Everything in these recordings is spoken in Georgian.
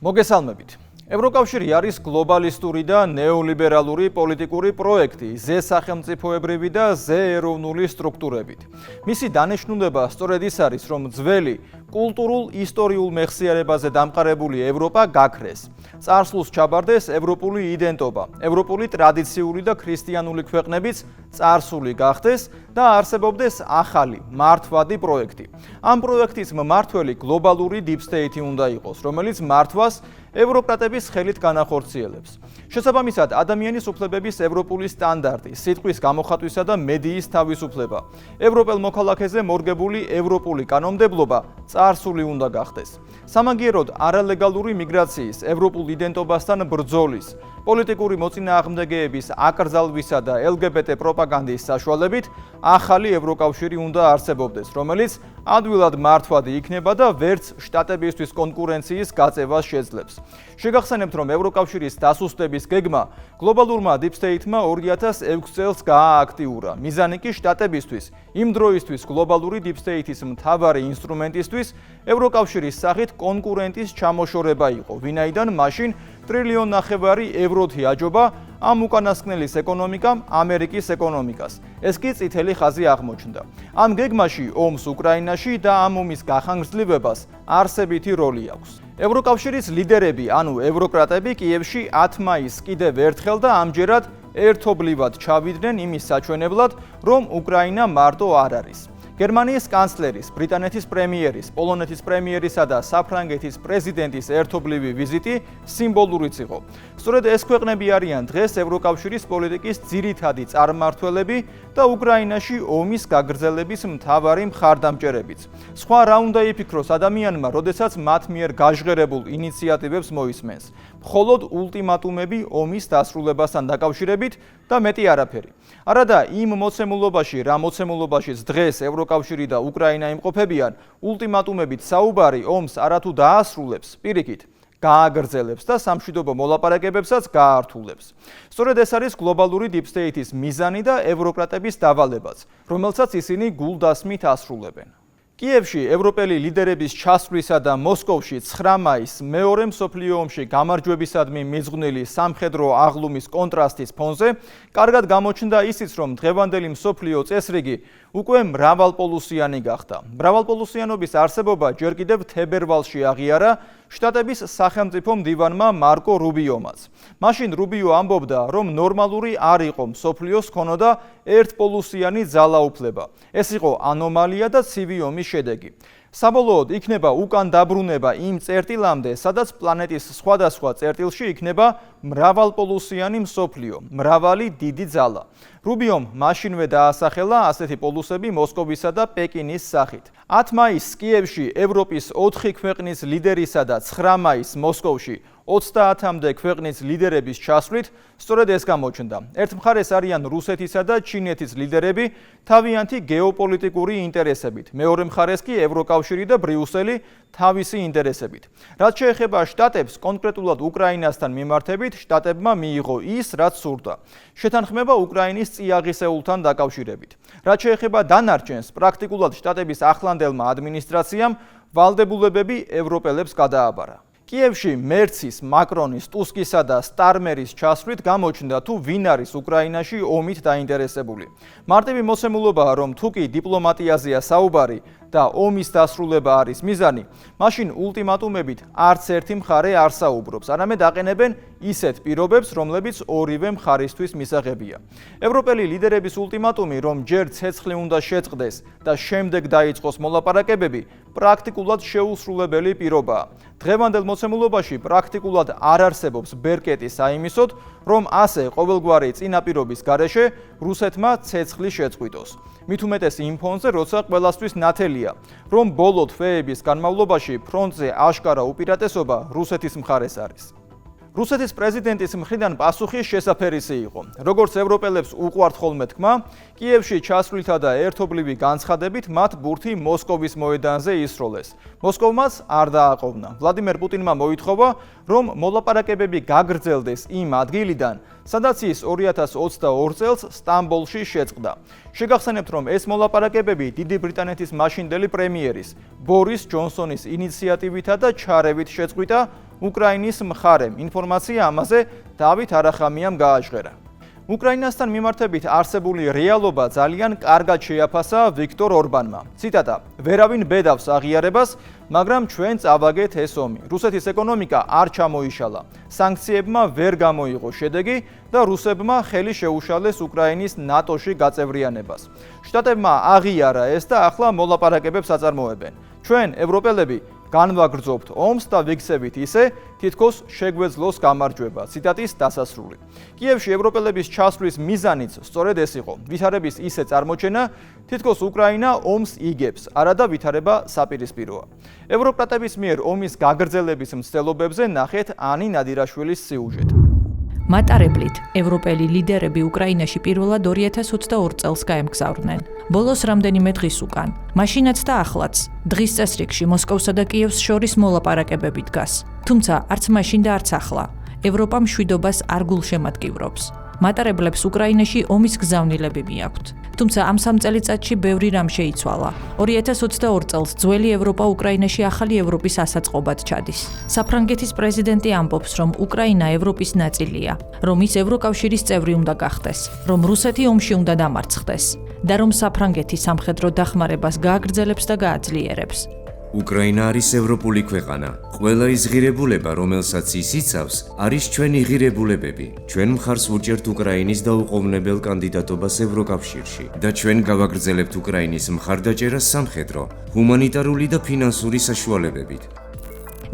მოგესალმებით. ევროკავშირი არის გლობალისტური და ნეოლიბერალური პოლიტიკური პროექტი, ზე სახელმწიფოებრივი და ზე ეროვნული სტრუქტურებით. მისი დანიშნულება სწორედ ის არის, რომ ძველი კულტურულ ისტორიულ მეხსიერებაზე დამყარებული ევროპა გაქრეს. წარსულს ჩაბარდეს ევროპული იდენტობა, ევროპული ტრადიციული და ქრისტიანული ქვეყნებიც წარსული გახდეს და არსებობდეს ახალი, მართვადი პროექტი. ამ პროექტის მმართველი გლობალური deep state უნდა იყოს, რომელიც მართვას ევროკრატების ხელით განახორციელებს. შესაბამისად, ადამიანის უფლებების ევროპული სტანდარტი, სიტყვის გამოხატვისა და მედიის თავისუფლება, ევროპელ მოქალაქეზე მორგებული ევროპული კანონმდებლობა წარსული უნდა გახდეს. სამაგიეროდ არალეგალური მიგრაციის, ევროპულ იდენტობასთან ბრძოლის, პოლიტიკური მოწინააღმდეგეების აკრძალვისა და LGBT პროპაგანდის საშუალებით ახალი ევროკავშირი უნდა არსებობდეს, რომელიც ადვილად მართვადი იქნება და ვერც შტატებისთვის კონკურენციის გაწევას შეძლებს. შეგახსენებთ, რომ ევროკავშირის დასუსტების გეგმა გლობალურმა deep state-მა 2006 წელს გაააქტიურა. მიზანი კი შტატებისთვის, იმ დროისთვის გლობალური deep state-ის მთავარი ინსტრუმენტისთვის ევროკავშირის სახით კონკურენტის ჩამოშორება იყო, ვინაიდან მაშინ ტრილიონ ნახევარი ევროთი აჯობა ამ უკანასკნელის ეკონომიკამ ამერიკის ეკონომიკას. ეს კი წითელი ხაზი აღმოჩნდა. ამ გეგმაში ომს უკრაინაში და ამ ომის გახანგრძლივებას არსებითი როლი აქვს. ევროკავშირის ლიდერები, ანუ ევროკრატები კიევში 10 მაისს კიდევ ერთხელ და ამჯერად ერთობლივად ჩავიდნენ იმის საჩვენებლად, რომ უკრაინა მარტო არ არის. გერმანიის კანცლერის, ბრიტანეთის პრემიერის, პოლონეთის პრემიერისა და საფრანგეთის პრეზიდენტის ერთობლივი ვიზიტი სიმბოლურიც იყო. სწორედ ეს ქვეყნები არიან დღეს ევროკავშირის პოლიტიკის ძირითადი წარმმართველები და უკრაინაში ომის გაგრძელების მთავარი მხარდამჭერებიც. სხვა რა უნდა იფიქროს ადამიანმა, როდესაც მათ მიერ გაჟღერებულ ინიციატივებს მოისმენს. მხოლოდ ულტიმატუმები ომის დასრულებასთან დაკავშირებით და მეტი არაფერი. არადა იმ მოცემულობაში, რა მოცემულობაშიც დღეს ევროკავშირი და უკრაინა იმყოფებიან, ულტიმატუმებით საუბარი ომს არათუ დაასრულებს, პირიქით, გააგრძელებს და სამშვიდობო მოლაპარაკებებსაც გაართულებს. სწორედ ეს არის გლობალური deep state-ის მიზანი და ევროკრატების დავალებაც, რომელსაც ისინი გულდასმით ასრულებენ. კიევში ევროპელი ლიდერების ჩასვლისა და მოსკოვში 9 მაისს მეორე მსოფლიო ომში გამარჯვებისადმი მიძღვნილი სამხედრო აღლუმის კონტრასტის ფონზე კარგად გამოჩნდა ისიც, რომ დღევანდელი მსოფლიო წესრიგი უკვე მრავალპოლუსიანი გახდა. მრავალპოლუსიანობის არსებობა ჯერ კიდევ თებერვალში აღიარა შტატების სახელმწიფო მდივანმა მარკო რუბიომაც. მაშინ რუბიო ამბობდა, რომ ნორმალური არ იყო მსოფლიოს ქონოდა ერთპოლუსიანი ძალაუფლება. ეს იყო ანომალია და ცივი ომის შედეგი. საბოლოოდ იქნება უკან დაბრუნება იმ წერტილამდე, სადაც პლანეტის სხვადასხვა წერტილში იქნება მრავალპოლუსიანი მსოფლიო, მრავალი დიდი ძალა. რუბიომ მაშინვე დაასახელა ასეთი პოლუსები მოსკოვისა და პეკინის სახით. 10 მაისს კიევში ევროპის 4 ქვეყნის ლიდერისა და 9 მაისს მოსკოვში 30-მდე ქვეყნის ლიდერების ჩასვლით სწორედ ეს გამოჩნდა. ერთ მხარეს არიან რუსეთისა და ჩინეთის ლიდერები თავიანთი გეოპოლიტიკური ინტერესებით. მეორე მხარეს კი ევროკავშირი და ბრიუსელი თავისი ინტერესებით. რაც შეეხება შტატებს, კონკრეტულად უკრაინასთან მიმართებით, შტატებმა მიიღო ის, რაც სურდა. შეთანხმება უკრაინის წიაღისეულთან დაკავშირებით. რაც შეეხება დანარჩენს, პრაქტიკულად შტატების ახლანდელმა ადმინისტრაციამ ვალდებულებები ევროპელებს გადააბარა. კიევში მერცის, მაკრონის, ტუსკისა და სტარმერის ჩასვლით გამოჩნდა თუ ვინ არის უკრაინაში ომით დაინტერესებული. მარტივი მოცემულობაა, რომ თუ კი დიპლომატიაზეა საუბარი და ომის დასრულება არის მიზანი, მაშინ ულტიმატუმებით არც ერთი მხარე არ საუბრობს, არამედ აყენებენ ისეთ პირობებს, რომლებიც ორივე მხარისთვის მისაღებია. ევროპელი ლიდერების ულტიმატუმი, რომ ჯერ ცეცხლი უნდა შეწყდეს და შემდეგ დაიწყოს მოლაპარაკებები, პრაქტიკულად შეუსრულებელი პირობაა. დღევანდელ მოცემულობაში პრაქტიკულად არ არსებობს ბერკეტი საიმისოდ, რომ ასე ყოველგვარი წინაპირობის გარეშე რუსეთმა ცეცხლი შეწყვიტოს. მით უმეტეს იმ ფონზე, როცა ყველასთვის ნათელია, რომ ბოლო თვეების განმავლობაში ფრონტზე აშკარა უპირატესობა რუსეთის მხარეს არის. რუსეთის პრეზიდენტის მხრიდან პასუხი შესაფერისი იყო. როგორც ევროპელებს უყვართ ხოლმე თქმა, კიევში ჩასვლითა და ერთობლივი განცხადებით მათ ბურთი მოსკოვის მოედანზე ისროლეს. მოსკოვმაც არ დააყოვნა. ვლადიმერ პუტინმა მოითხოვა, რომ მოლაპარაკებები გაგრძელდეს იმ ადგილიდან, სადაც ის 2022 წელს სტამბოლში შეწყდა. შეგახსენებთ, რომ ეს მოლაპარაკებები დიდი ბრიტანეთის მაშინდელი პრემიერის ბორის ჯონსონის ინიციატივითა და ჩარევით შეწყვიტა უკრაინის მხარემ. ინფორმაცია ამაზე დავით არახამიამ გააჟღერა. უკრაინასთან მიმართებით არსებული რეალობა ძალიან კარგად შეაფასა ვიქტორ ორბანმა. ციტატა: "ვერავინ ბედავს აღიარებას, მაგრამ ჩვენ წავაგეთ ეს ომი. რუსეთის ეკონომიკა არ ჩამოიშალა. სანქციებმა ვერ გამოიღო შედეგი და რუსებმა ხელი შეუშალეს უკრაინის ნატოში გაწევრიანებას. შტატებმა აღიარა ეს და ახლა მოლაპარაკებებს აწარმოებენ. ჩვენ ევროპელები განვაგრძობთ ომს და ვიქცევით ისე, თითქოს შეგვეძლოს გამარჯვება." ციტატის დასასრული. კიევში ევროპელების ჩასვლის მიზანიც სწორედ ეს იყო. ვითარების ისე წარმოჩენა, თითქოს უკრაინა ომს იგებს, არადა ვითარება საპირისპიროა. ევროკრატების მიერ ომის გაგრძელების მცდელობებზე ნახეთ ანი ნადირაშვილის სიუჟეტი. მატარებლით ევროპელი ლიდერები უკრაინაში პირველად 2022 წელს გაემგზავრნენ. ბოლოს რამდენიმე დღის უკან, მაშინაც და ახლაც, დღის წესრიგში მოსკოვსა და კიევს შორის მოლაპარაკებები დგას. თუმცა არც მაშინ და არც ახლა, ევროპა მშვიდობას არ გულშემატკივრობს. მატარებლებს უკრაინაში ომის გზავნილები მიაქვთ. თუმცა ამ 3 წელიწადში ბევრი რამ შეიცვალა. 2022 წელს ძველი ევროპა უკრაინაში ახალი ევროპის ასაწყობად ჩადის. საფრანგეთის პრეზიდენტი ამბობს, რომ უკრაინა ევროპის ნაწილია, რომ ის ევროკავშირის წევრი უნდა გახდეს, რომ რუსეთი ომში უნდა დამარცხდეს და რომ საფრანგეთი სამხედრო დახმარებას გააგრძელებს და გააძლიერებს. უკრაინა არის ევროპული ქვეყანა. ყველა ის ღირებულება, რომელსაც ის იცავს, არის ჩვენი ღირებულებები. ჩვენ მხარს ვუჭერთ უკრაინის დაუყოვნებელ კანდიდატობას ევროკავშირში და ჩვენ გავაგრძელებთ უკრაინის მხარდაჭერას სამხედრო, ჰუმანიტარული და ფინანსური საშუალებებით.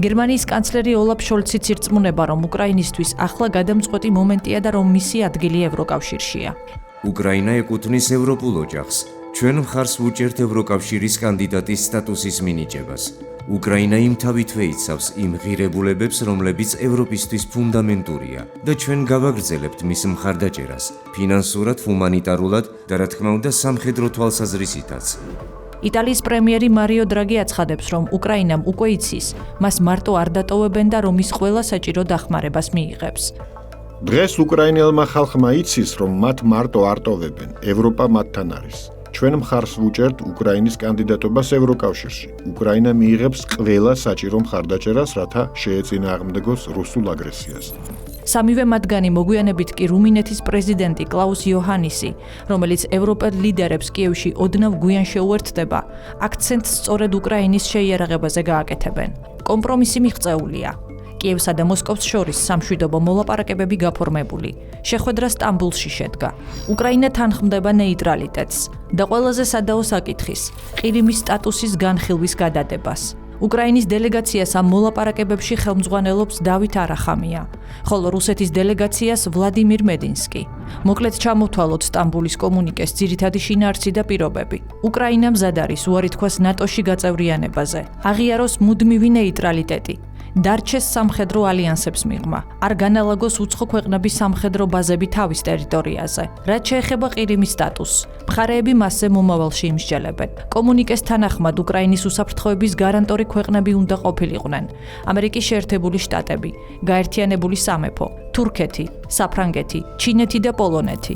გერმანიის კანცლერი ოლაფ შოლციც ირწმუნება, რომ უკრაინისთვის ახლა გადამწყვეტი მომენტია და რომ მისი ადგილი ევროკავშირშია. უკრაინა ეკუთვნის ევროპულ ოჯახს. ჩვენ მხარს ვუჭერთ ევროკავშირის კანდიდატის სტატუსის მინიჭებას. უკრაინა იმთავითვე იცავს იმ ღირებულებებს, რომლებიც ევროპისთვის ფუნდამენტურია და ჩვენ გავაგრძელებთ მის მხარდაჭერას, ფინანსურად, ჰუმანიტარულად და რა თქმა უნდა სამხედრო თვალსაზრისითაც. იტალიის პრემიერი მარიო დრაგი აცხადებს, რომ უკრაინამ უკვე იცის, მას მარტო არ დატოვებენ და რომ ის ყველა საჭირო დახმარებას მიიღებს. დღეს უკრაინელმა ხალხმა იცის, რომ მათ მარტო არ ტოვებენ, ევროპა მათთან არის. ჩვენ მხარს ვუჭერთ უკრაინის კანდიდატობას ევროკავშირში. უკრაინა მიიღებს ყველა საჭირო მხარდაჭერას, რათა შეეწინააღმდეგოს რუსულ აგრესიას. სამივე მათგანი მოგვიანებით კი რუმინეთის პრეზიდენტი კლაუს იოჰანისი, რომელიც ევროპელ ლიდერებს კიევში ოდნავ გვიან შეუერთდება, აქცენტს სწორედ უკრაინის შეიარაღებაზე გააკეთებენ. კომპრომისი მიღწეულია. კიევსა და მოსკოვს შორის სამშვიდობო მოლაპარაკებები გაფორმებული. შეხვედრა სტამბულში შედგა. უკრაინა თანხმდება ნეიტრალიტეტს და ყველაზე სადაო საკითხის, ყირიმის სტატუსის განხილვის გადადებას. უკრაინის დელეგაციას ამ მოლაპარაკებებში ხელმძღვანელობს დავით არახამია, ხოლო რუსეთის დელეგაციას ვლადიმირ მედინსკი. მოკლედ ჩამოვთვალოთ სტამბულის კომუნიკეს ძირითადი შინაარსი და პირობები. უკრაინა მზად არის უარი თქვას ნატოში გაწევრიანებაზე, აღიაროს მუდმივი ნეიტრალიტეტი. დარჩეს სამხედრო ალიანსებს მიღმა, არ განალაგოს უცხო ქვეყნების სამხედრო ბაზები თავის ტერიტორიაზე. რაც შეეხება ყირიმის სტატუსს, მხარეები მასზე მომავალში იმსჯელებენ. კომუნიკეს თანახმად უკრაინის უსაფრთხოების გარანტორი ქვეყნები უნდა ყოფილიყვნენ: ამერიკის შეერთებული შტატები, გაერთიანებული სამეფო, თურქეთი, საფრანგეთი, ჩინეთი და პოლონეთი.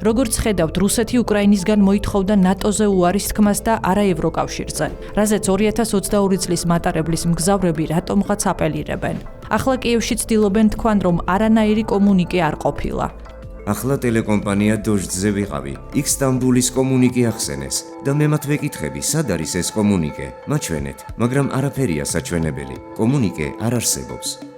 როგორც ხედავთ, რუსეთი უკრაინისგან მოითხოვდა ნატოზე უარის თქმას და არა ევროკავშირზე, რაზეც 2022 წლის მატარებლის მგზავრები რატომღაც აპელირებენ. ახლა კიევში ცდილობენ თქვან, რომ არანაირი კომუნიკე არ ყოფილა. ახლა ტელეკომპანია დოჟდზე ვიყავი. იქ სტამბულის კომუნიკე ახსენეს და მე მათ ვეკითხები, სად არის ეს კომუნიკე? მაჩვენეთ, მაგრამ არაფერია საჩვენებელი. კომუნიკე არ არსებობს.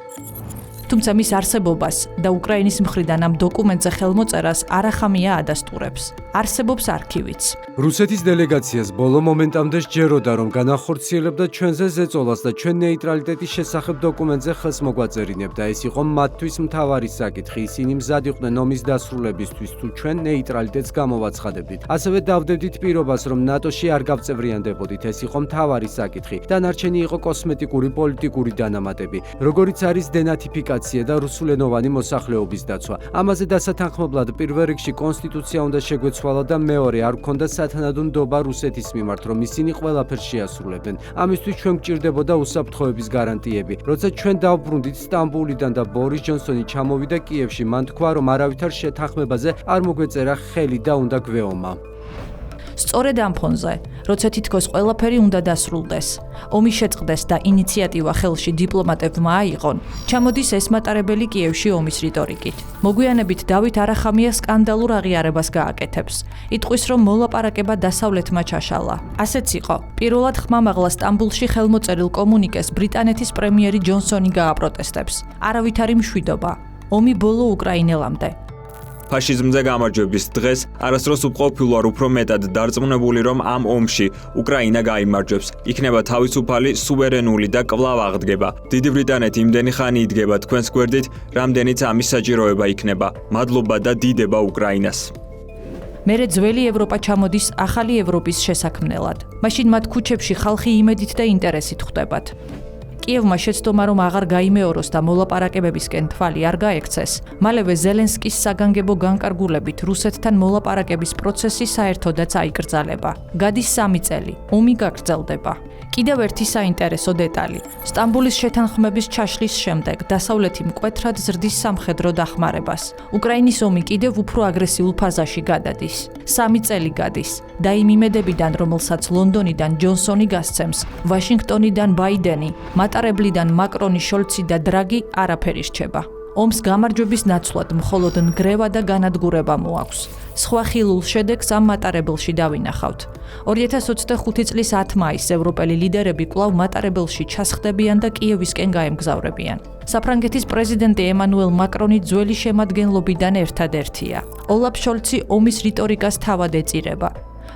თუმცა მის არსებობას და უკრაინის მხრიდან ამ დოკუმენტზე ხელმოწერას არახამია ადასტურებს. არსებობს არქივიც. რუსეთის დელეგაციას ბოლო მომენტამდე სჯეროდა, რომ განახორციელებდა ჩვენზე ზეწოლას და ჩვენ ნეიტრალიტეტის შესახებ დოკუმენტზე ხელს მოგვაწერინებდა. ეს იყო მათთვის მთავარი საკითხი. ისინი მზად იყვნენ ომის დასრულებისთვის, თუ ჩვენ ნეიტრალიტეტს გამოვაცხადებდით. ასევე დავდებდით პირობას, რომ ნატოში არ გავწევრიანდებოდით. ეს იყო მთავარი საკითხი. დანარჩენი იყო კოსმეტიკური პოლიტიკური დანამატები, როგორიც არის დენათიფიკაცია და რუსულენოვანი მოსახლეობის დაცვა. ამაზე დასათანხმებლად პირველ რიგში კონსტიტუცია უნდა შეგვეცვალა და მეორე არ გქონდა სათანადო ნდობა რუსეთის მიმართ, რომ ისინი ყველაფერს შეასრულებენ. ამისთვის ჩვენ გვჭირდებოდა უსაფრთხოების გარანტიები. როცა ჩვენ დავბრუნდით სტამბულიდან და ბორის ჯონსონი ჩამოვიდა კიევში, მან თქვა, რომ არავითარ შეთანხმებაზე არ მოგვეწერა ხელი და უნდა გვეომა. სწორედ ამ ფონზე, როცა თითქოს ყველაფერი უნდა დასრულდეს, ომი შეწყდეს და ინიციატივა ხელში დიპლომატებმა აიღონ, ჩამოდის ესმატარებელი კიევში ომის რიტორიკით. მოგვიანებით დავით არახამია სკანდალურ აღიარებას გააკეთებს. იტყვის, რომ მოლაპარაკება დასავლეთმა ჩაშალა. ასეც იყო. პირველად ხმამაღლა სტამბულში ხელმოწერილ კომუნიკეს ბრიტანეთის პრემიერი ჯონსონი გააპროტესტებს. არავითარი მშვიდობა. ომი ბოლო უკრაინელამდე. ფაშიზმზე გამარჯვების დღეს არასდროს უყოფილვარ უფრო მეტად დარწმუნებული, რომ ამ ომში უკრაინა გაიმარჯვებს. იქნება თავისუფალი, სუვერენული და კვლავ აღდგება. დიდი ბრიტანეთი იმდენი ხანი იდგება თქვენს გვერდით, რამდენიც ამის საჭიროება იქნება. მადლობა და დიდება უკრაინას. მერე ძველი ევროპა ჩამოდის ახალი ევროპის შესაქმნელად. მაშინ მათ ქუჩებში ხალხი იმედით და ინტერესით ხვდებათ. კიევმა შეცდომა, რომ აღარ გაიმეოროს და მოლაპარაკებებისკენ თვალი არ გაექცეს, მალევე ზელენსკის საგანგებო განკარგულებით რუსეთთან მოლაპარაკების პროცესი საერთოდაც აიკრძალება. გადის 3 წელი, ომი გაგრძელდება. კიდევ ერთი საინტერესო დეტალი. სტამბულის შეთანხმების ჩაშლის შემდეგ დასავლეთი მკვეთრად ზრდის სამხედრო დახმარებას. უკრაინის ომი კიდევ უფრო აგრესიულ ფაზაში გადადის. 3 წელი გადის და იმ იმედებიდან, რომელსაც ლონდონიდან ჯონსონი გასცემს, ვაშინგტონიდან ბაიდენი, მატარებლიდან მაკრონი, შოლცი და დრაგი არაფერი რჩება. ომს გამარჯვების ნაცვლად მხოლოდ ნგრევა და განადგურება მოაქვს. სხვა ხილულ შედეგს ამ მატარებელში დავინახავთ. 2025 წლის 10 მაისს ევროპელი ლიდერები კვლავ მატარებელში ჩასხდებიან და კიევისკენ გაემგზავრებიან. საფრანგეთის პრეზიდენტი ემანუელ მაკრონი ძველი შემადგენლობიდან ერთადერთია. ოლაფ შოლცი ომის რიტორიკას თავად ეწირება.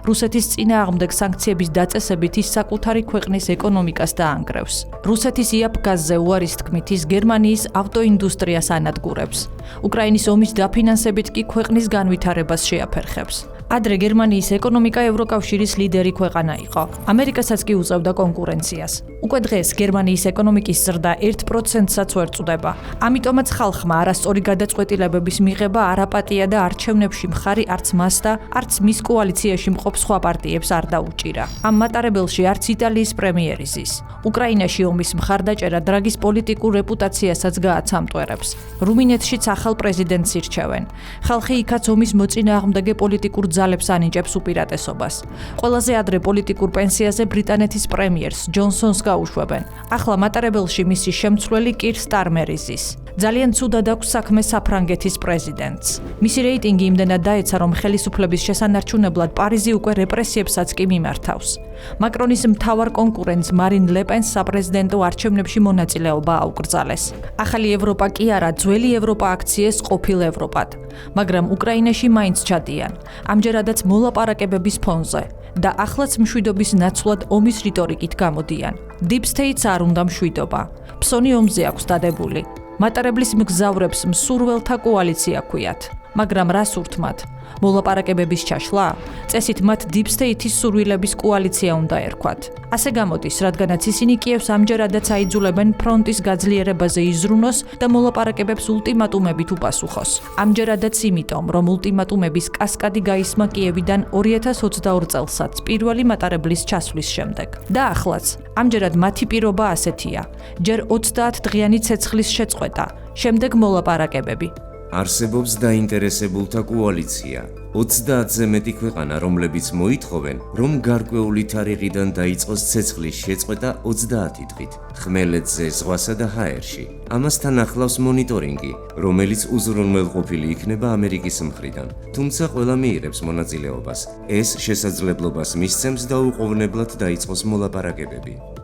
რუსეთის წინააღმდეგ სანქციების დაწესებით ის საკუთარი ქვეყნის ეკონომიკას დაანგრევს. რუსეთის იაფ გაზზე უარის თქმით ის გერმანიის ავტოინდუსტრიას ანადგურებს. უკრაინის ომის დაფინანსებით კი ქვეყნის განვითარებას შეაფერხებს. ადრე გერმანიის ეკონომიკა ევროკავშირის ლიდერი ქვეყანა იყო. ამერიკასაც კი უწევდა კონკურენციას. უკვე დღეს გერმანიის ეკონომიკის ზრდა 1%-საც ვერ წვდება. ამიტომაც ხალხმა არასწორი გადაწყვეტილებების მიღება არაპატია და არჩევნებში მხარი არც მას და არც მის კოალიციაში მყოფ სხვა პარტიებს არ დაუჭირა. ამ მატარებელში არც იტალიის პრემიერი ზის. უკრაინაში ომის მხარდაჭერა დრაგის პოლიტიკურ რეპუტაციასაც გააცამტვერებს. რუმინეთშიც ახალ პრეზიდენტს ირჩევენ. ხალხი იქაც ომის მოწინააღმდეგე პოლიტიკურ ძალებს ანიჭებს უპირატესობას. ყველაზე ადრე პოლიტიკურ პენსიაზე ბრიტანეთის პრემიერს ჯონსონს გაუშვებენ. ახლა მატარებელში მისი შემცვლელი კირ სტარმერი ზის. ძალიან ცუდად აქვს საქმე საფრანგეთის პრეზიდენტს. მისი რეიტინგი იმდენად დაეცა, რომ ხელისუფლების შესანარჩუნებლად პარიზი უკვე რეპრესიებსაც კი მიმართავს. მაკრონის მთავარ კონკურენტს მარინ ლეპენს საპრეზიდენტო არჩევნებში მონაწილეობა აუკრძალეს. ახალი ევროპა კი არა, ძველი ევროპა აქციეს ყოფილ ევროპად. მაგრამ უკრაინაში მაინც ჩადიან. ამჯერადაც მოლაპარაკებების ფონზე და ახლაც მშვიდობის ნაცვლად ომის რიტორიკით გამოდიან. Deep State-ს არ უნდა მშვიდობა. ფსონი ომზე აქვს დადებული. მატარებლის მგზავრებს მსურველთა კოალიცია ქვიათ. მაგრამ რას ურთმათ? მოლაპარაკებების ჩაშლა? წესით მათ Deep State-ის სურვილების კოალიცია უნდა ერქვათ. ასე გამოდის, რადგანაც ისინი კიევს ამჯერადაც აიძულებენ ფრონტის გაძლიერებაზე იზრუნოს და მოლაპარაკებებს ულტიმატუმებით უპასუხოს. ამჯერადაც იმიტომ, რომ ულტიმატუმების კასკადი გაისმა კიევიდან 2022 წელსაც პირველი მატარებლის ჩასვლის შემდეგ. და ახლაც, ამჯერად მათი პირობა ასეთია: ჯერ 30 დღიანი ცეცხლის შეწყვეტა, შემდეგ მოლაპარაკებები. არსებობს დაინტერესებულთა კოალიცია. 30-ზე მეტი ქვეყანა, რომლებიც მოითხოვენ, რომ გარკვეული თარიღიდან დაიწყოს ცეცხლის შეწყვეტა 30 დღით, ხმელეთზე, ზღვასა და ჰაერში. ამასთან ახლავს მონიტორინგი, რომელიც უზრუნველყოფილი იქნება ამერიკის მხრიდან. თუმცა ყველა მიიღებს მონაწილეობას. ეს შესაძლებლობას მისცემს დაუყოვნებლად დაიწყოს მოლაპარაკებები.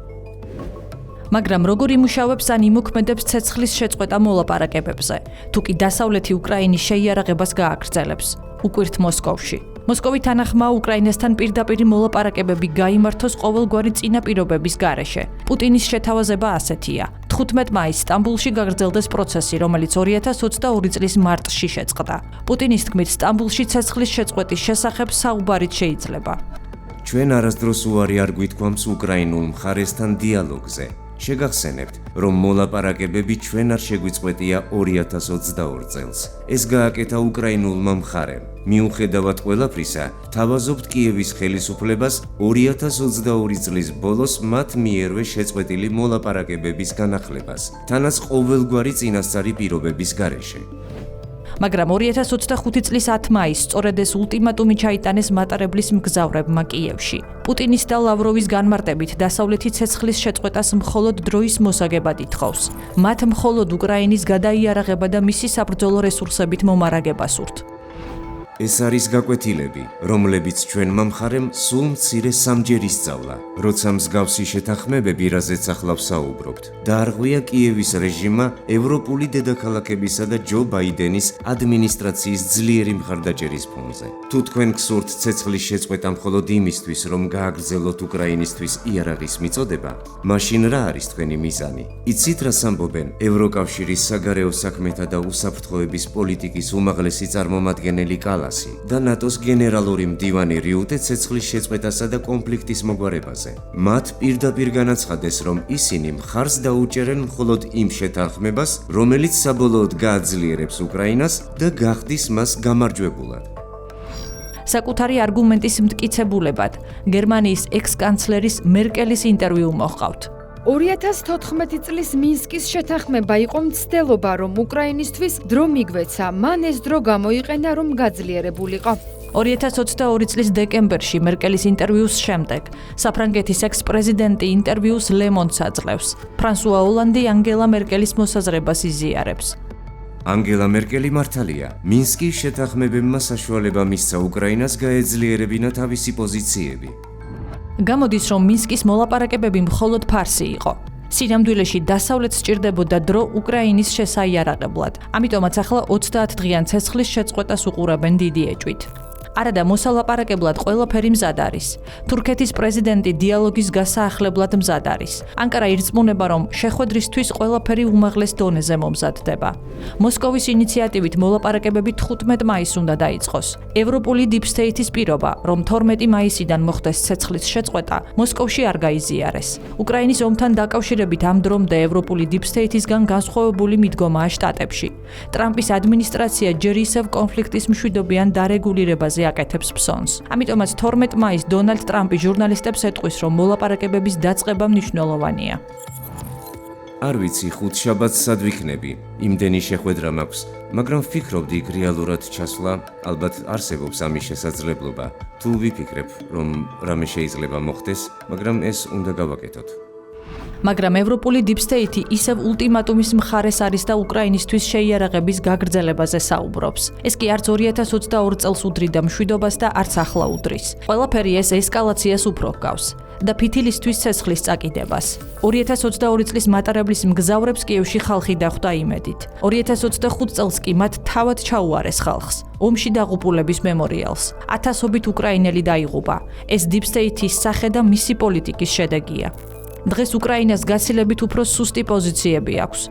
მაგრამ როგორ იმუშავებს ან იმოქმედებს ცეცხლის შეწყვეტა მოლაპარაკებებზე, თუ კი დასავლეთი უკრაინის შეიარაღებას გააგრძელებს, უკვირთ მოსკოვში. მოსკოვი თანახმა უკრაინასთან პირდაპირ მოლაპარაკებები გაიმართოს ყოველგვარი წინაპირობების გარეშე. პუტინის შეთავაზება ასეთია: 15 მაისს სტამბულში გაგრძელდეს პროცესი, რომელიც 2022 წლის მარტში შეწყდა. პუტინის თქმით, სტამბულში ცეცხლის შეწყვეტის შესახებ საუბარიც შეიძლება. ჩვენ არასდროს უარი არ გვითქვამს უკრაინულ მხარესთან დიალოგზე. შეგახსენებთ, რომ მოლაპარაკებები ჩვენ არ შეგვიწყვეტია 2022 წელს. ეს გააკეთა უკრაინულმა მხარემ. მიუხედავად ყველაფრისა, თავაზობთ კიევის ხელისუფლებას 2022 წლის ბოლოს მათ მიერვე შეწყვეტილი მოლაპარაკებების განახლებას, თანაც ყოველგვარი წინასწარი პირობების გარეშე. მაგრამ 2025 წლის 10 მაისს სწორედ ეს ულტიმატუმი ჩაიტანეს მატარებლის მგზავრებმა კიევში. პუტინის და ლავროვის განმარტებით დასავლეთი ცეცხლის შეწყვეტას მხოლოდ დროის მოსაგებად ითხოვს. მათ მხოლოდ უკრაინის გადაიარაღება და მისი საბრძოლო რესურსებით მომარაგება სურთ. ეს არის გაკვეთილები, რომლებიც ჩვენმა მხარემ სულ მცირე სამჯერ ისწავლა, როცა მსგავსი შეთანხმებები, რაზეც ახლა ვსაუბრობთ, დაარღვია კიევის რეჟიმმა ევროპული დედაქალაქებისა და ჯო ბაიდენის ადმინისტრაციის ძლიერი მხარდაჭერის ფონზე. თუ თქვენ გსურთ ცეცხლის შეწყვეტა მხოლოდ იმისთვის, რომ გააგრძელოთ უკრაინისთვის იარაღის მიწოდება, მაშინ რა არის თქვენი მიზანი? იცით რას ამბობენ ევროკავშირის საგარეო საქმეთა და უსაფრთხოების პოლიტიკის უმაღლესი წარმომადგენელი კალასი და ნატოს გენერალური მდივანი რიუტე ცეცხლის შეწყვეტასა და კონფლიქტის მოგვარებაზე. მათ პირდაპირ განაცხადეს, რომ ისინი მხარს დაუჭერენ მხოლოდ იმ შეთანხმებას, რომელიც საბოლოოდ გააძლიერებს უკრაინას და გახდის მას გამარჯვებულად. საკუთარი არგუმენტის მტკიცებულებად გერმანიის ექს-კანცლერის მერკელის ინტერვიუ მოჰყავთ. 2014 წლის მინსკის შეთანხმება იყო მცდელობა, რომ უკრაინისთვის დრო მიგვეცა, მან ეს დრო გამოიყენა, რომ გაძლიერებულიყო. 2022 წლის დეკემბერში მერკელის ინტერვიუს შემდეგ საფრანგეთის ექს-პრეზიდენტი ინტერვიუს Le Monde-ს აძლევს. ფრანსუა ოლანდი ანგელა მერკელის მოსაზრებას იზიარებს. ანგელა მერკელი მართალია, მინსკის შეთანხმებებმა საშუალება მისცა უკრაინას გაეძლიერებინა თავისი პოზიციები. გამოდის, რომ მინსკის მოლაპარაკებები მხოლოდ ფარსი იყო. სინამდვილეში დასავლეთს სჭირდებოდა დრო უკრაინის შესაიარაღებლად. ამიტომაც ახლა 30 დღიან ცეცხლის შეწყვეტას უყურებენ დიდი ეჭვით. არადა მოსალაპარაკებლად ყველაფერი მზად არის. თურქეთის პრეზიდენტი დიალოგის გასაახლებლად მზად არის. ანკარა ირწმუნება, რომ შეხვედრისთვის ყველაფერი უმაღლეს დონეზე მომზადდება. მოსკოვის ინიციატივით მოლაპარაკებები 15 მაისს უნდა დაიწყოს. ევროპული დიპ-სტეითის პირობა, რომ 12 მაისიდან მოხდეს ცეცხლის შეწყვეტა, მოსკოვში არ გაიზიარეს. უკრაინის ომთან დაკავშირებით ამ დრომდე ევროპული დიპ-სტეითისგან განსხვავებული მიდგომაა შტატებში. ტრამპის ადმინისტრაცია ჯერ ისევ კონფლიქტის მშვიდობიან დარეგულირებაზე აკეთებს ფსონს. ამიტომაც 12 მაისს დონალდ ტრამპი ჟურნალისტებს ეტყვის, რომ მოლაპარაკებების დაწყება მნიშვნელოვანია. არ ვიცი, ხუთშაბათს სად ვიქნები. იმდენი შეხვედრა მაქვს, მაგრამ ვფიქრობდი იქ რეალურად ჩასვლა, ალბათ არსებობს ამის შესაძლებლობა. თუ ვიფიქრებ, რომ რამე შეიძლება მოხდეს, მაგრამ ეს უნდა გავაკეთოთ. მაგრამ ევროპული დიპ-სტეითი ისევ ულტიმატუმის მხარეს არის და უკრაინისთვის შეიარაღების გაგრძელებაზე საუბრობს. ეს კი არც 2022 წელს უდრიდა მშვიდობას და არც ახლა უდრის. ყველაფერი ეს ესკალაციას უფრო ჰგავს და ფითილისთვის ცეცხლის წაკიდებას. 2022 წლის მატარებლის მგზავრებს კიევში ხალხი დახვდა იმედით. 2025 წელს კი მათ თავად ჩაუარეს ხალხს, ომში დაღუპულების მემორიალს. ათასობით უკრაინელი დაიღუპა. ეს დიპ-სტეითის სახე და მისი პოლიტიკის შედეგია. დღეს უკრაინას გაცილებით უფრო სუსტი პოზიციები აქვს.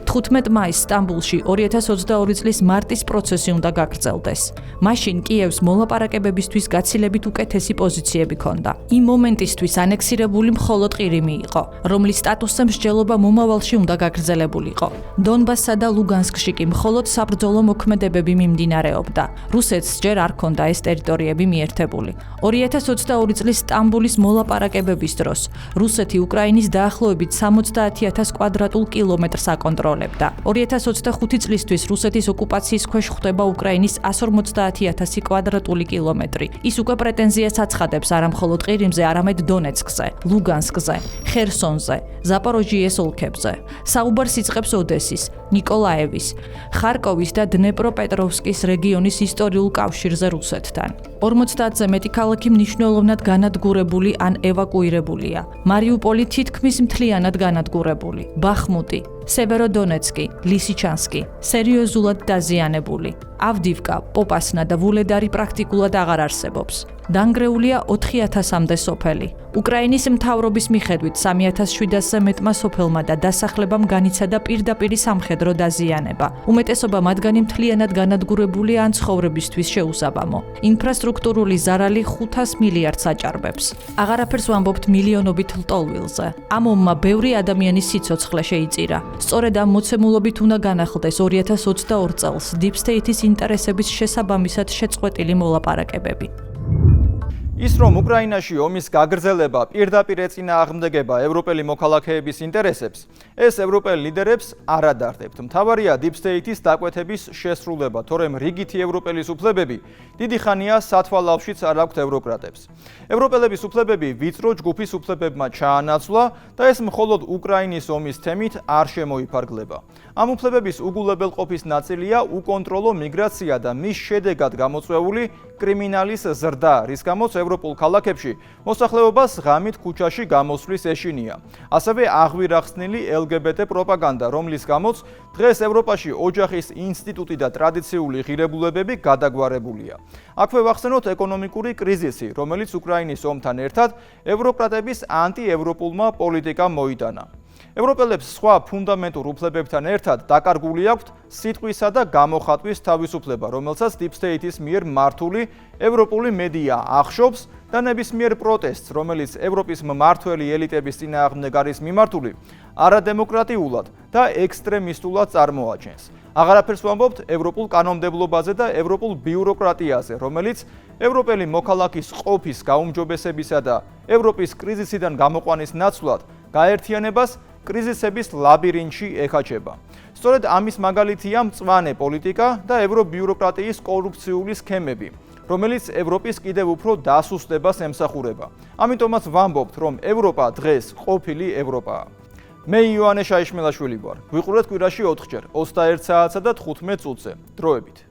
15 მაისს სტამბულში 2022 წლის მარტის პროცესი უნდა გაგრძელდეს. მაშინ კიევს მოლაპარაკებებისთვის გაცილებით უკეთესი პოზიციები ჰქონდა. იმ მომენტისთვის ანექსირებული მხოლოდ ყირიმი იყო, რომლის სტატუსზე მსჯელობა მომავალში უნდა გაგრძელებულიყო. დონბასსა და ლუგანსკში კი მხოლოდ საბრძოლო მოქმედებები მიმდინარეობდა. რუსეთს ჯერ არ ჰქონდა ეს ტერიტორიები მიერთებული. 2022 წლის სტამბულის მოლაპარაკებების დროს რუსეთი უკრაინის დაახლოებით 70,000 კვადრატულ კილომეტრს აკონტროლებდა. 2025 წლისთვის რუსეთის ოკუპაციის ქვეშ ხვდება უკრაინის 150,000 კვადრატული კილომეტრი. ის უკვე პრეტენზიას აცხადებს არა მხოლოდ ყირიმზე, არამედ დონეცკზე, ლუგანსკზე, ხერსონზე, ზაპოროჟიეს ოლქებზე. საუბარს იწყებს ოდესის, ნიკოლაევის, ხარკოვის და დნეპროპეტროვსკის რეგიონის ისტორიულ კავშირზე რუსეთთან. 50-ზე მეტი ქალაქი მნიშვნელოვნად განადგურებული ან ევაკუირებულია. მარიუპოლი თითქმის მთლიანად განადგურებული. ბახმუტი, სევეროდონეცკი, ლისიჩანსკი სერიოზულად დაზიანებული. ავდივკა, პოპასნა და ვულედარი პრაქტიკულად აღარ არსებობს. დანგრეულია 4,000-მდე სოფელი. უკრაინის მთავრობის მიხედვით 3,700-ზე მეტმა სოფელმა და დასახლებამ განიცადა პირდაპირი სამხედრო დაზიანება. უმეტესობა მათგანი მთლიანად განადგურებულია ან ცხოვრებისთვის შეუსაბამო. ინფრასტრუქტურული ზარალი 500 მილიარდს აჭარბებს. აღარაფერს ვამბობთ მილიონობით ლტოლვილზე. ამ ომმა ბევრი ადამიანის სიცოცხლე შეიწირა. სწორედ ამ მოცემულობით უნდა განახლდეს 2022 წელს დიპ-სტეითის ინტერესების შესაბამისად შეწყვეტილი მოლაპარაკებები. ის რომ უკრაინაში ომის გაგრძელება პირდაპირ ეწინააღმდეგება ევროპელი მოქალაქეების ინტერესებს, ეს ევროპელ ლიდერებს არ ადარდებთ. მთავარია Deep State-ის დაკვეთების შესრულება, თორემ რიგითი ევროპელის უფლებები დიდი ხანია სათვალავშიც არ აქვთ ევროკრატებს. ევროპელების უფლებები ვიწრო ჯგუფის უფლებებმა ჩაანაცვლა და ეს მხოლოდ უკრაინის ომის თემით არ შემოიფარგლება. ამ უფლებების უგულებელყოფის ნაწილია უკონტროლო მიგრაცია და მის შედეგად გამოწვეული კრიმინალის ზრდა, რის გამოც ევროპულ ქალაქებში მოსახლეობას ღამით ქუჩაში გამოსვლის ეშინია. ასევე აღვირახსნილი LGBT პროპაგანდა, რომლის გამოც დღეს ევროპაში ოჯახის ინსტიტუტი და ტრადიციული ღირებულებები გადაგვარებულია. აქვე ვახსენოთ ეკონომიკური კრიზისი, რომელიც უკრაინის ომთან ერთად ევროკრატების ანტიევროპულმა პოლიტიკამ მოიტანა. ევროპელებს სხვა ფუნდამენტურ უფლებებთან ერთად დაკარგული აქვთ სიტყვისა და გამოხატვის თავისუფლება, რომელსაც Deep State-ის მიერ მართული ევროპული მედია ახშობს და ნებისმიერ პროტესტს, რომელიც ევროპის მმართველი ელიტების წინააღმდეგ არის მიმართული, არადემოკრატიულად და ექსტრემისტულად წარმოაჩენს. აღარაფერს ვამბობთ ევროპულ კანონმდებლობაზე და ევროპულ ბიუროკრატიაზე, რომელიც ევროპელი მოქალაქის ყოფის გაუმჯობესებისა და ევროპის კრიზისიდან გამოყვანის ნაცვლად გაერთიანებას კრიზისების ლაბირინთში ეხაჩება. სწორედ ამის მაგალითია მწვანე პოლიტიკა და ევრობიუროკრატიის კორუფციული სქემები, რომელიც ევროპის კიდევ უფრო დასუსტებას ემსახურება. ამიტომაც ვამბობთ, რომ ევროპა დღეს ყოფილი ევროპაა. მე იოანე შაიშმელაშვილი ვარ. გვიყურეთ კვირაში 4 ჯერ, 21 საათსა და 15 წუთზე. დროებით.